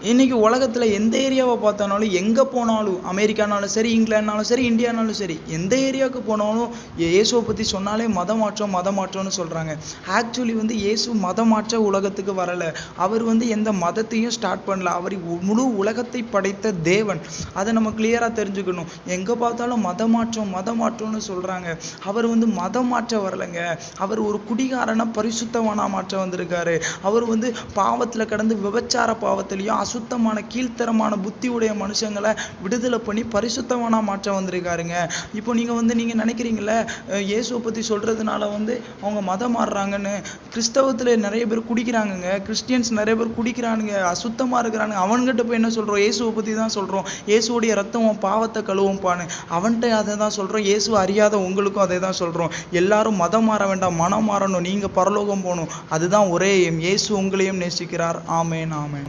இன்னைக்கு உலகத்துல எந்த ஏரியாவை பார்த்தாலும், எங்க போனாலும், அமெரிக்கானாலும் சரி, இங்கிலாந்துனாலும் சரி, இந்தியானாலும் சரி, எந்த ஏரியாவுக்கு போனாலும் இயேசுவை பத்தி சொன்னாலே மதமாற்றம் மதமாற்றம்னு சொல்றாங்க. ஆக்சுவலி இயேசு மதமாற்ற உலகத்துக்கு வரல. அவர் எந்த மதத்தையும் ஸ்டார்ட் பண்ணல. அவர் முழு உலகத்தை படைத்த தேவன். அதை நம்ம கிளியரா தெரிஞ்சுக்கணும். எங்க பார்த்தாலும் மதமாற்றம் மதமாற்றம்னு சொல்றாங்க. அவர் மதம் மாற்ற வரலைங்க. அவர் ஒரு குடிகாரனை பரிசுத்தவானா மாற்ற வந்திருக்காரு. அவர் பாவத்துல கடந்து விபச்சார பாவத்திலையும் அசுத்தமான கீழ்த்தரமான புத்தி உடைய மனுஷங்களை விடுதலை பண்ணி பரிசுத்தவானா மாற்ற வந்திருக்காருங்க. இப்போ நீங்க நினைக்கிறீங்களே இயேசுவை பத்தி சொல்றதுனால அவங்க மதம் மாறுறாங்கன்னு. கிறிஸ்தவத்துல நிறைய பேர் குடிக்கிறாங்கங்க. கிறிஸ்டியன்ஸ் நிறைய பேர் குடிக்கிறானுங்க, அசுத்தமா இருக்கிறானுங்க. அவன்கிட்ட போய் என்ன சொல்றோம்? இயேசுவை பத்தி தான் சொல்றோம். இயேசுடைய ரத்தம் உன் பாவத்தை கழுவும்பான்னு. அவன்கிட்ட அதை தான் சொல்றோம். இயேசு அறியாத உங்களுக்கும் அதை தான் சொல்றோம். எல்லாரும் மதம் மாற வேண்டாம், மனம் மாறணும். நீங்க பரலோகம் போகணும். அதுதான் ஒரே எய்ம். இயேசு உங்களையும் நேசிக்கிறார். ஆமென், ஆமென்.